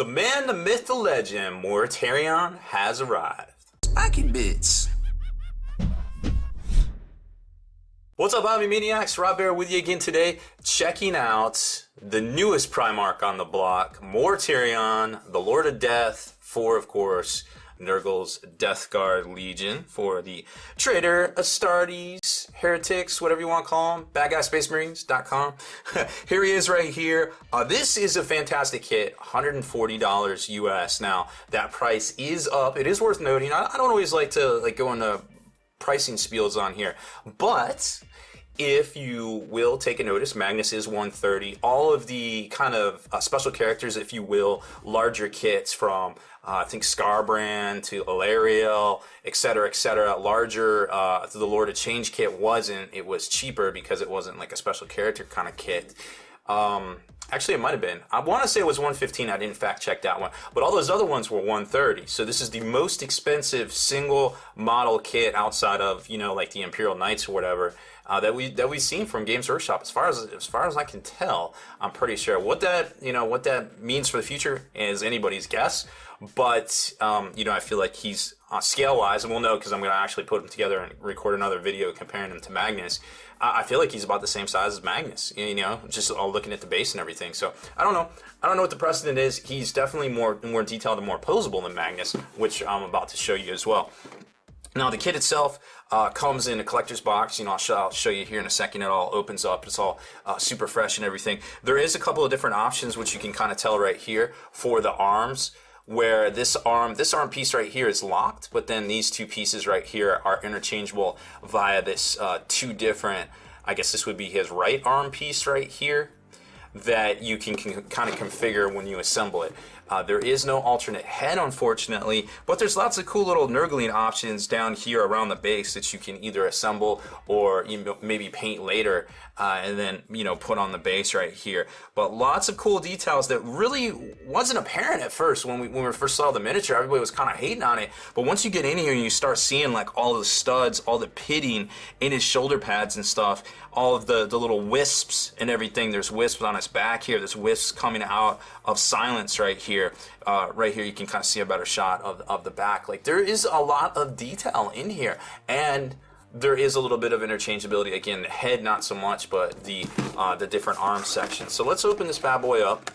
The man, the myth, the legend, Mortarion has arrived. Spikey bits. What's up, Hobby Maniacs? Rob Baer with you again today, checking out the newest Primarch on the block, Mortarion, the Lord of Death, for, of course, Nurgle's Death Guard Legion, for the Traitor, Astartes, Heretics, whatever you want to call them, badguyspacemarines.com. Here he is right here. This is a fantastic kit, $140 US. Now, that price is up. It is worth noting. I don't always like to go into pricing spiels on here, but if you will take a notice, Magnus is 130. All of the kind of special characters, if you will, larger kits from I think Scarbrand to Ilariel, etc., larger. The Lord of Change kit wasn't. It was cheaper because it wasn't like a special character kind of kit. Actually, it might have been. I want to say it was 115. I didn't fact check that one. But all those other ones were 130. So this is the most expensive single model kit outside of, you know, like the Imperial Knights or whatever that we've seen from Games Workshop. As far as I can tell, I'm pretty sure. What that means for the future is anybody's guess. But you know, I feel like he's scale wise, and we'll know because I'm going to actually put them together and record another video comparing them to Magnus. I feel like he's about the same size as Magnus, you know, just all looking at the base and everything. So I don't know what the precedent is. He's definitely more detailed and more posable than Magnus, which I'm about to show you as well. Now the kit itself comes in a collector's box. You know, I'll show you here in a second. It all opens up. It's all super fresh and everything. There is a couple of different options, which you can kind of tell right here for the arms, where this arm piece right here is locked, but then these two pieces right here are interchangeable via this two different, I guess this would be his right arm piece right here, that you can kind of configure when you assemble it. There is no alternate head, unfortunately, but there's lots of cool little Nurgling options down here around the base that you can either assemble or maybe paint later and then, you know, put on the base right here. But lots of cool details that really wasn't apparent at first when we first saw the miniature. Everybody was kind of hating on it, but once you get in here and you start seeing like all the studs, all the pitting in his shoulder pads and stuff, all of the little wisps and everything. There's wisps on his back here. There's wisps coming out of silence right here. Right here you can kind of see a better shot of the back. Like, there is a lot of detail in here, and there is a little bit of interchangeability. Again, the head not so much, but the different arm sections. So let's open this bad boy up,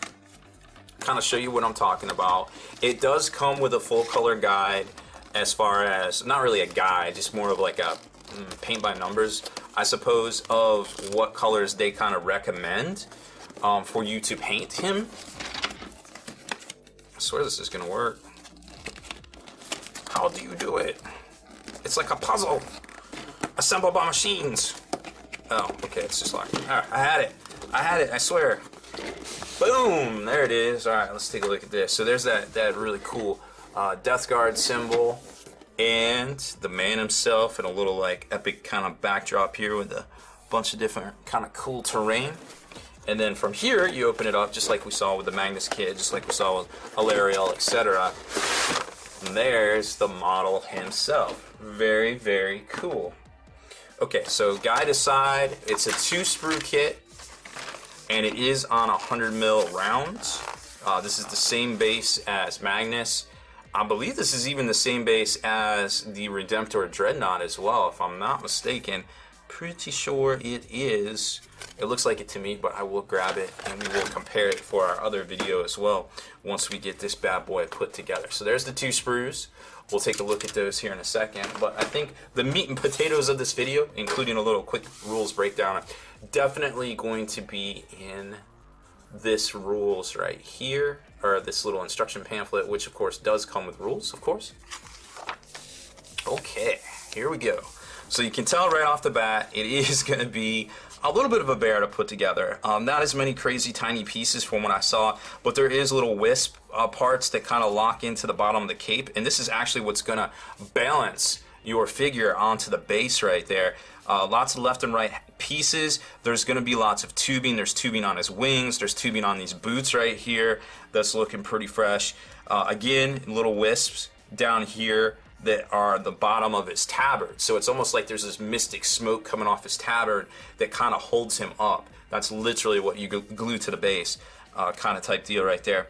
kind of show you what I'm talking about. It does come with a full color guide, as far as, not really a guide, just more of like a paint by numbers, I suppose, of what colors they kind of recommend for you to paint him. I swear this is gonna work. How do you do it? It's like a puzzle assembled by machines. Oh, okay, it's just like, all right, I had it, I swear. Boom, there it is. All right, let's take a look at this. So there's that really cool Death Guard symbol, and the man himself in a little like epic kind of backdrop here with a bunch of different kind of cool terrain. And then from here, you open it up just like we saw with the Magnus kit, just like we saw with Ilariel, etc. And there's the model himself. Very, very cool. Okay, so guide aside, it's a 2 sprue kit, and it is on 100 mil rounds. This is the same base as Magnus. I believe this is even the same base as the Redemptor Dreadnought as well, if I'm not mistaken. Pretty sure it is. It looks like it to me, but I will grab it and we will compare it for our other video as well once we get this bad boy put together. So there's the 2 sprues. We'll take a look at those here in a second, but I think the meat and potatoes of this video, including a little quick rules breakdown, definitely going to be in this rules right here, or this little instruction pamphlet, which of course does come with rules, of course. Okay, here we go. So you can tell right off the bat, it is going to be a little bit of a bear to put together. Not as many crazy tiny pieces from what I saw, but there is little wisp parts that kind of lock into the bottom of the cape, and this is actually what's going to balance your figure onto the base right there. Lots of left and right pieces. There's going to be lots of tubing. There's tubing on his wings. There's tubing on these boots right here. That's looking pretty fresh. Again, little wisps down here that are the bottom of his tabard. So it's almost like there's this mystic smoke coming off his tabard that kind of holds him up. That's literally what you glue to the base, kind of type deal right there.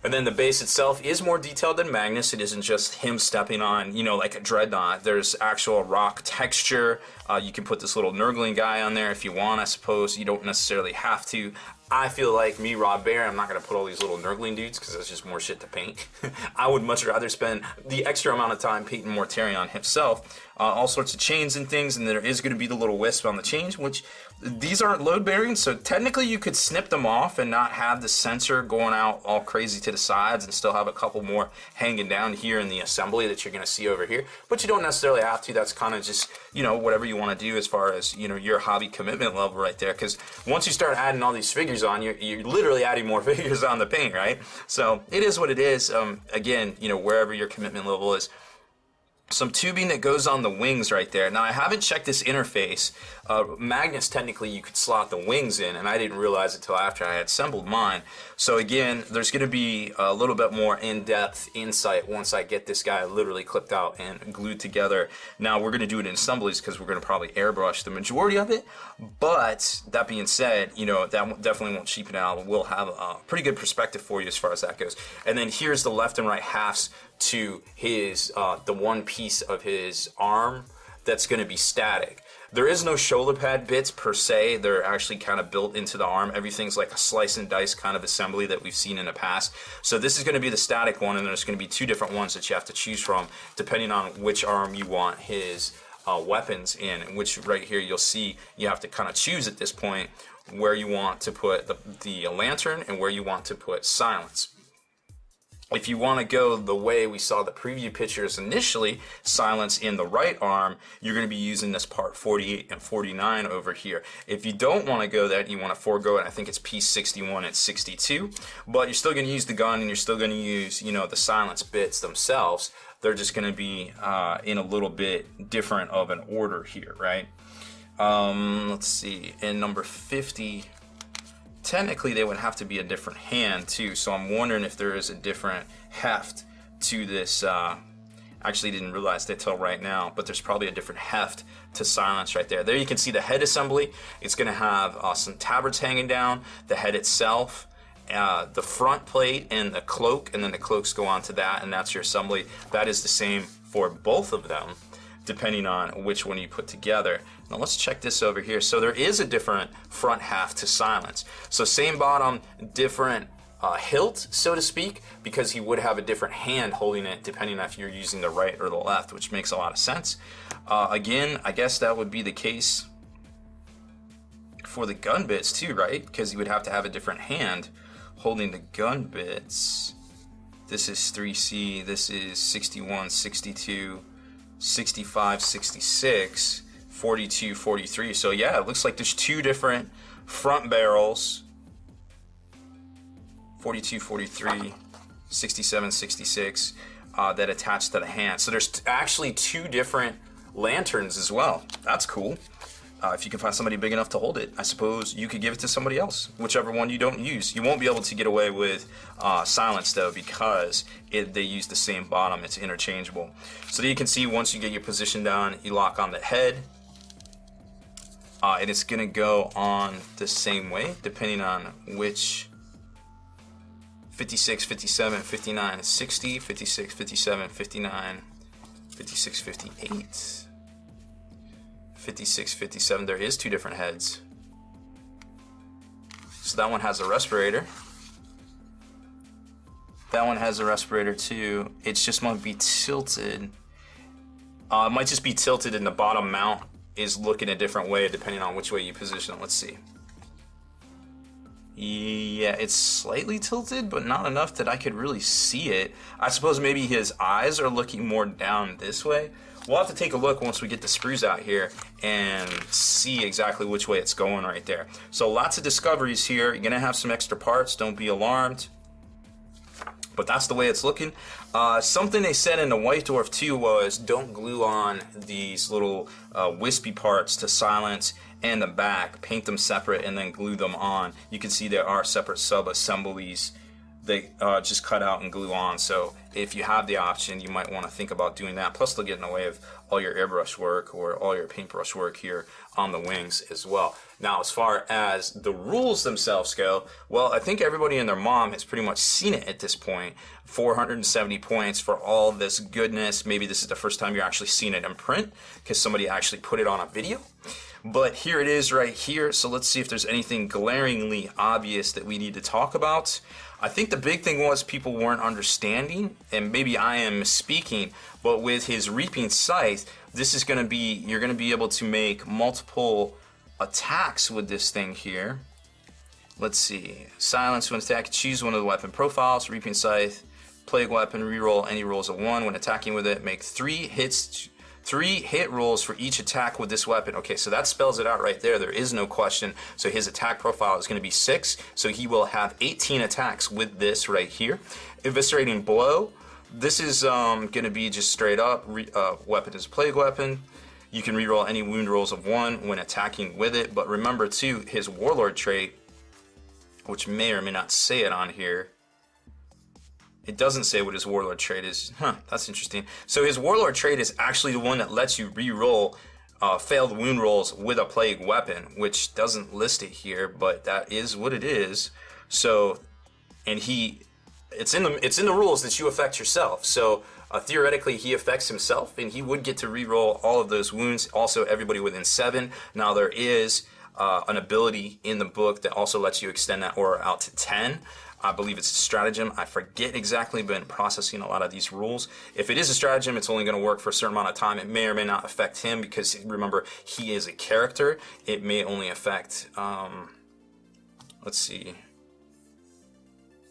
And then the base itself is more detailed than Magnus. It isn't just him stepping on, you know, like a dreadnought. There's actual rock texture. You can put this little Nurgling guy on there if you want, I suppose. You don't necessarily have to. I feel like me, Rob Baer, I'm not going to put all these little Nurgling dudes because that's just more shit to paint. I would much rather spend the extra amount of time painting Mortarion himself. All sorts of chains and things, and there is going to be the little wisp on the chains, which these aren't load bearing, so technically you could snip them off and not have the sensor going out all crazy to the sides and still have a couple more hanging down here in the assembly that you're going to see over here, but you don't necessarily have to. That's kind of just, you know, whatever you want to do as far as, you know, your hobby commitment level right there, because once you start adding all these figures on, you're literally adding more figures on the paint, right? So it is what it is. Again, you know, wherever your commitment level is. Some tubing that goes on the wings right there. Now, I haven't checked this interface. Magnus, technically, you could slot the wings in, and I didn't realize it until after I had assembled mine. So again, there's going to be a little bit more in-depth insight once I get this guy literally clipped out and glued together. Now, we're going to do it in assemblies because we're going to probably airbrush the majority of it. But that being said, you know, that definitely won't cheapen out. We'll have a pretty good perspective for you as far as that goes. And then here's the left and right halves to his the one piece of his arm that's going to be static. There is no shoulder pad bits per se. They're actually kind of built into the arm. Everything's like a slice and dice kind of assembly that we've seen in the past. So this is going to be the static one, and there's going to be two different ones that you have to choose from depending on which arm you want his weapons in, which right here you'll see you have to kind of choose at this point where you want to put the lantern and where you want to put silence. If you want to go the way we saw the preview pictures initially, silence in the right arm, you're going to be using this part 48 and 49 over here. If you don't want to go that, you want to forego it, I think it's piece 61 and 62, but you're still going to use the gun and you're still going to use, you know, the silence bits themselves. They're just going to be in a little bit different of an order here, right? Let's see, in number 50, technically they would have to be a different hand too, so I'm wondering if there is a different heft to this. Actually didn't realize that till right now, but there's probably a different heft to silence right there. There you can see the head assembly. It's going to have some tabards hanging down, the head itself, the front plate and the cloak, and then the cloaks go onto that, and that's your assembly. That is the same for both of them, depending on which one you put together. Now let's check this over here. So there is a different front half to silence. So same bottom, different hilt, so to speak, because he would have a different hand holding it depending on if you're using the right or the left, which makes a lot of sense. Again, I guess that would be the case for the gun bits too, right? Because you would have to have a different hand holding the gun bits. This is 3C, this is 61, 62, 65, 66, 42, 43. So yeah, it looks like there's two different front barrels, 42, 43, 67, 66, that attach to the hand. So there's actually two different lanterns as well. That's cool. If you can find somebody big enough to hold it, I suppose you could give it to somebody else, whichever one you don't use. You won't be able to get away with silence though, because they use the same bottom. It's interchangeable. So there you can see once you get your position down, you lock on the head, and it's gonna go on the same way depending on which 56, 57, 59, 60, 56, 57, 59, 56, 58. 56, 57, there is two different heads. So that one has a respirator. That one has a respirator too. It just might be tilted. It might just be tilted and the bottom mount is looking a different way depending on which way you position it. Let's see. Yeah, it's slightly tilted, but not enough that I could really see it. I suppose maybe his eyes are looking more down this way. We'll have to take a look once we get the sprues out here and see exactly which way it's going right there. So lots of discoveries here. You're gonna have some extra parts, don't be alarmed. But that's the way it's looking. Something they said in the White Dwarf too was don't glue on these little wispy parts to silence and the back. Paint them separate and then glue them on. You can see there are separate sub-assemblies they just cut out and glue on. So if you have the option, you might want to think about doing that. Plus, they'll get in the way of all your airbrush work or all your paintbrush work here on the wings as well. Now, as far as the rules themselves go, well, I think everybody and their mom has pretty much seen it at this point. 470 points for all this goodness. Maybe this is the first time you're actually seeing it in print because somebody actually put it on a video. But here it is right here. So let's see if there's anything glaringly obvious that we need to talk about. I think the big thing was people weren't understanding, and maybe I am misspeaking, but with his reaping scythe, this is going to be, you're going to be able to make multiple attacks with this thing here. Let's see. Silence when attack, choose one of the weapon profiles, reaping scythe, plague weapon, reroll any rolls of 1 when attacking with it, make 3 hit rolls for each attack with this weapon. Okay, so that spells it out right there. There is no question. So his attack profile is going to be 6. So he will have 18 attacks with this right here. Eviscerating blow. This is going to be just straight up. Weapon is a plague weapon. You can reroll any wound rolls of 1 when attacking with it. But remember too, his warlord trait, which may or may not say it on here. It doesn't say what his warlord trait is. Huh, that's interesting. So his warlord trait is actually the one that lets you re-roll failed wound rolls with a plague weapon, which doesn't list it here, but that is what it is. So, and it's in the rules that you affect yourself. So theoretically, he affects himself, and he would get to re-roll all of those wounds. Also, everybody within 7. Now there is an ability in the book that also lets you extend that aura out to 10. I believe it's a stratagem. I forget exactly, been processing a lot of these rules. If it is a stratagem, it's only going to work for a certain amount of time. It may or may not affect him because, remember, he is a character. It may only affect, let's see.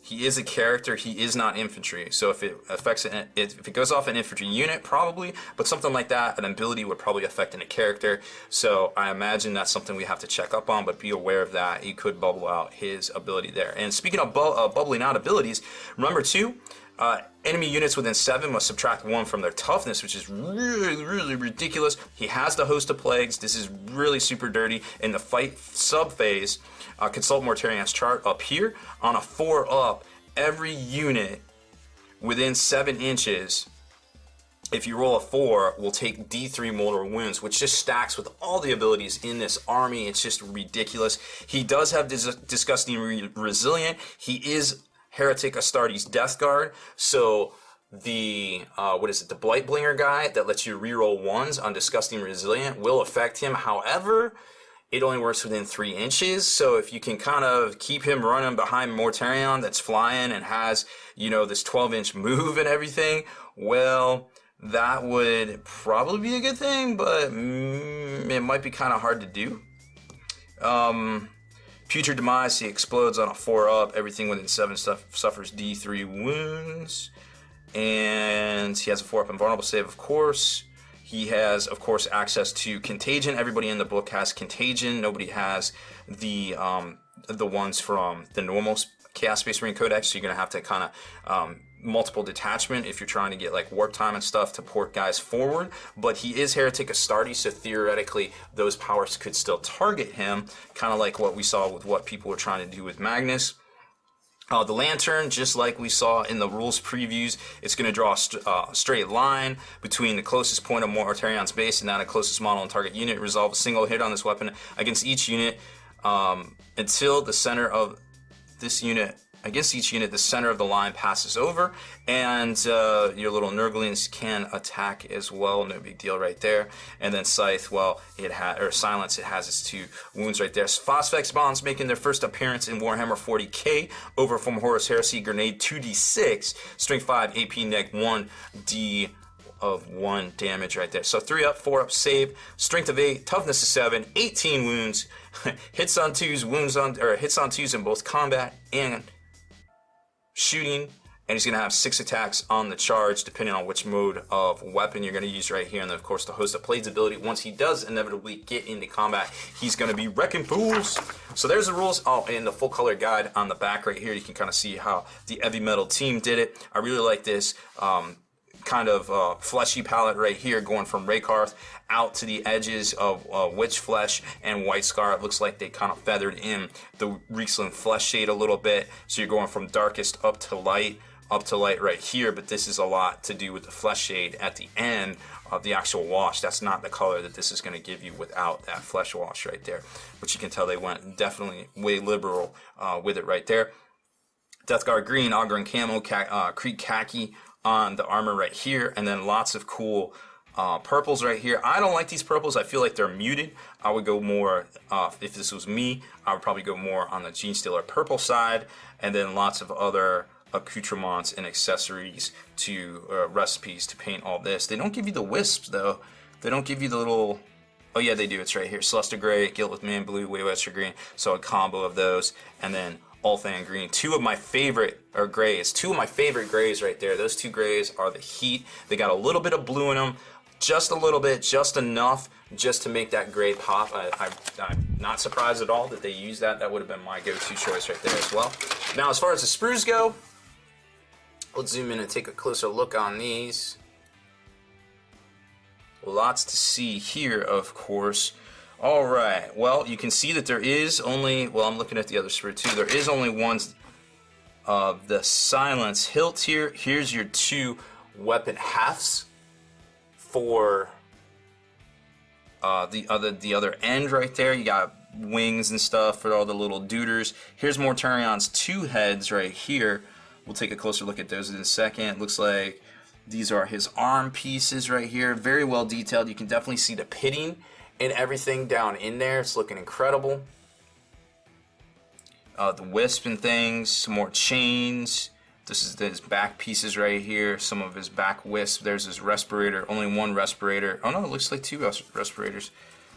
He is a character. He is not infantry. So if it affects it, if it goes off an infantry unit, probably, but something like that, an ability would probably affect in a character. So I imagine that's something we have to check up on, but be aware of that. He could bubble out his ability there. And speaking of bubbling out abilities, remember too, enemy units within 7 must subtract 1 from their toughness, which is really, really ridiculous. He has the host of plagues. This is really super dirty. In the fight sub-phase, consult Mortarion's chart up here. On a 4-up, every unit within 7 inches, if you roll a 4, will take D3 mortal wounds, which just stacks with all the abilities in this army. It's just ridiculous. He does have disgusting resilient. He is Heretic Astartes Death Guard, so the the Blightblinger guy that lets you reroll 1s on Disgusting Resilient will affect him. However, it only works within 3 inches, so if you can kind of keep him running behind Mortarion that's flying and has, you know, this 12-inch move and everything, well, that would probably be a good thing, but it might be kind of hard to do. Putrid Demise, he explodes on a 4-up. Everything within 7 suffers D3 wounds. And he has a 4-up invulnerable save, of course. He has, of course, access to Contagion. Everybody in the book has Contagion. Nobody has the ones from the normal Chaos Space Marine Codex, so you're going to have to kind of multiple detachment if you're trying to get like warp time and stuff to port guys forward. But he is Heretic Astartes, so theoretically those powers could still target him, kind of like what we saw with what people were trying to do with Magnus. The Lantern, just like we saw in the rules previews, it's going to draw a straight line between the closest point of Mortarion's base and that of closest model and target unit. Resolve a single hit on this weapon against each unit until the center of this unit, against each unit, the center of the line passes over, and your little Nurglings can attack as well. No big deal right there. And then Scythe, well, Silence, it has its 2 wounds right there. Phosphex Bombs making their first appearance in Warhammer 40k over from Horus Heresy. Grenade 2d6, Strength 5, AP neg 1d of 1 damage right there. So 3-up, 4-up save, Strength of 8, Toughness of 7, 18 wounds, hits on 2s, hits on 2s in both combat and shooting, and he's going to have 6 attacks on the charge depending on which mode of weapon you're going to use right here. And then of course the Host of Plagues ability, once he does inevitably get into combat, he's going to be wrecking fools. So there's the rules. Oh, and the full color guide on the back right here, you can kind of see how the heavy metal team did it. I really like this. kind of fleshy palette right here, going from Rakarth out to the edges of Witch Flesh and White Scar. It looks like they kind of feathered in the Riesling flesh shade a little bit. So you're going from darkest up to light right here, but this is a lot to do with the flesh shade at the end of the actual wash. That's not the color that this is going to give you without that flesh wash right there, which you can tell they went definitely way liberal with it right there. Death Guard green, Ogren camo, Creek khaki on the armor right here, and then lots of cool purples right here. I don't like these purples. I feel like they're muted. I would go more, if this was me, I would probably go more on the Genestealer purple side, and then lots of other accoutrements and accessories to recipes to paint all this. They don't give you the wisps though. They don't give you the little, oh yeah they do, it's right here. Celesta Gray, Gilt with Man Blue, Waywester Green, so a combo of those, and then Ulthan Green. Two of my favorite grays right there. Those two grays are the heat. They got a little bit of blue in them, just a little bit, just enough, just to make that gray pop. I'm not surprised at all that they use that. That would have been my go-to choice right there as well. Now as far as the sprues go, let's zoom in and take a closer look on these. Lots to see here, of course. All right, well, you can see that there is only, well, I'm looking at the other sprue too. There is only one of the silence hilt here. Here's your two weapon halves for the other end right there. You got wings and stuff for all the little duders. Here's Mortarion's two heads right here. We'll take a closer look at those in a second. It looks like these are his arm pieces right here. Very well detailed. You can definitely see the pitting and everything down in there. It's looking incredible. The wisp and things, some more chains. This is his back pieces right here. Some of his back wisp. There's his respirator. Only one respirator. Oh no, it looks like two respirators.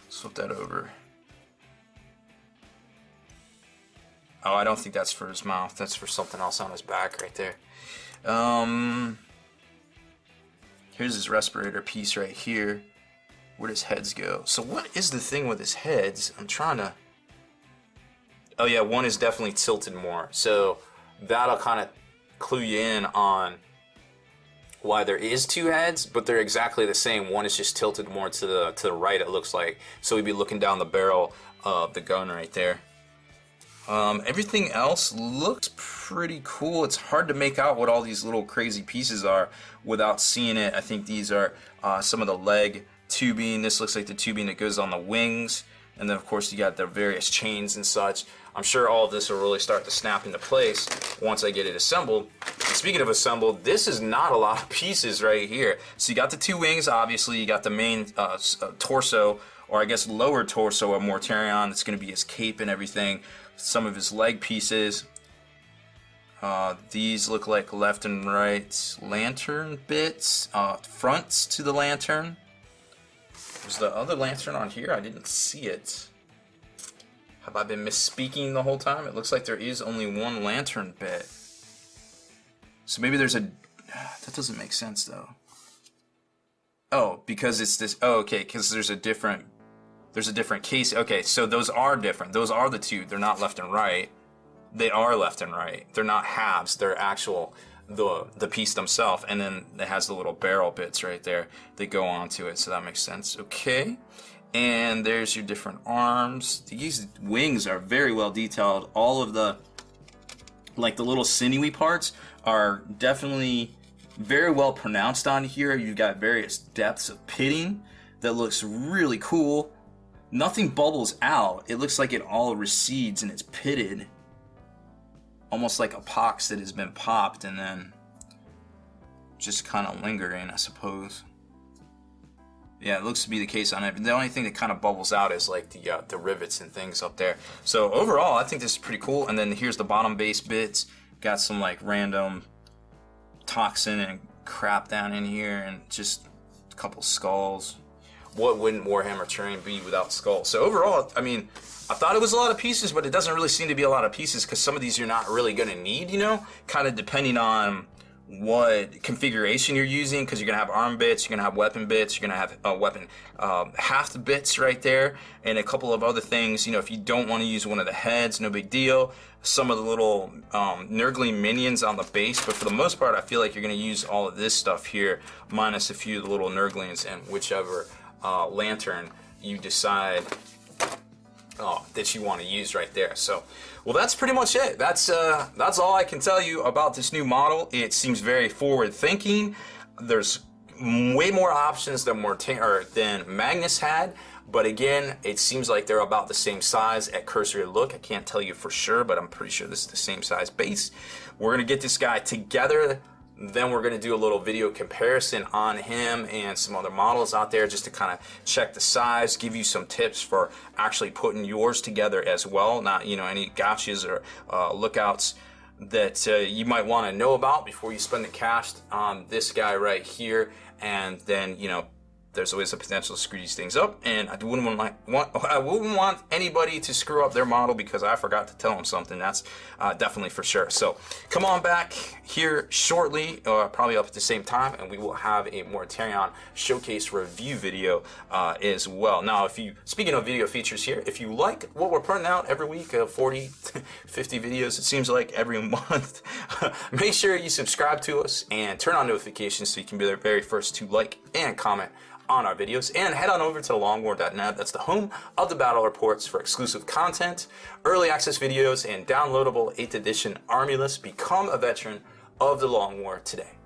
Let's flip that over. Oh, I don't think that's for his mouth. That's for something else on his back right there. Here's his respirator piece right here. Where does heads go? So what is the thing with his heads? I'm trying to... Oh yeah, one is definitely tilted more. So that'll kind of clue you in on why there is two heads, but they're exactly the same. One is just tilted more to the right, it looks like. So we'd be looking down the barrel of the gun right there. Everything else looks pretty cool. It's hard to make out what all these little crazy pieces are without seeing it. I think these are some of the leg tubing. This looks like the tubing that goes on the wings. And then of course you got the various chains and such. I'm sure all of this will really start to snap into place once I get it assembled. Speaking of assembled, this is not a lot of pieces right here. So you got the two wings, obviously. You got the main torso, or I guess lower torso of Mortarion. That's going to be his cape and everything. Some of his leg pieces. These look like left and right lantern bits. Fronts to the lantern. Was the other lantern on here? I didn't see it. Have I been misspeaking the whole time? It looks like there is only one lantern bit. So maybe there's a... That doesn't make sense though. Oh, because it's this... Oh, okay, because there's a different case. Okay, so those are different. Those are the two. They're not left and right. They are left and right. They're not halves. They're actual... the piece themselves, and then it has the little barrel bits right there that go onto it, so that makes sense. Okay, and there's your different arms. These wings are very well detailed. All of the, like the little sinewy parts are definitely very well pronounced on here. You've got various depths of pitting that looks really cool. Nothing bubbles out. It looks like it all recedes and it's pitted. Almost like a pox that has been popped and then just kind of lingering, I suppose. Yeah, it looks to be the case on it. The only thing that kind of bubbles out is like the rivets and things up there. So overall, I think this is pretty cool. And then here's the bottom base bits. Got some like random toxin and crap down in here, and just a couple skulls. What wouldn't Warhammer terrain be without skulls? So overall, I mean, I thought it was a lot of pieces, but it doesn't really seem to be a lot of pieces because some of these you're not really going to need, you know? Kind of depending on what configuration you're using, because you're gonna have arm bits, you're gonna have weapon bits, you're gonna have weapon haft bits right there, and a couple of other things. You know, if you don't want to use one of the heads, no big deal. Some of the little nurgling minions on the base, but for the most part, I feel like you're gonna use all of this stuff here, minus a few of the little nurglings and whichever lantern you decide that you want to use right there. So, well, that's pretty much it. That's all I can tell you about this new model. It seems very forward thinking. There's way more options than Magnus had, but again, it seems like they're about the same size at cursory look. I can't tell you for sure, but I'm pretty sure this is the same size base. We're gonna get this guy together. Then we're going to do a little video comparison on him and some other models out there, just to kind of check the size, give you some tips for actually putting yours together as well. Not, you know, any gotchas or lookouts that you might want to know about before you spend the cash on this guy right here. And then, you know, there's always a potential to screw these things up, and I wouldn't want anybody to screw up their model because I forgot to tell them something. That's definitely for sure. So come on back here shortly, probably up at the same time, and we will have a Mortarion showcase review video as well. Now, speaking of video features here, if you like what we're putting out every week, 40, 50 videos, it seems like every month, make sure you subscribe to us and turn on notifications so you can be the very first to like and comment on our videos, and head on over to thelongwar.net. That's the home of the battle reports for exclusive content, early access videos, and downloadable 8th edition army lists. Become a veteran of the Long War today.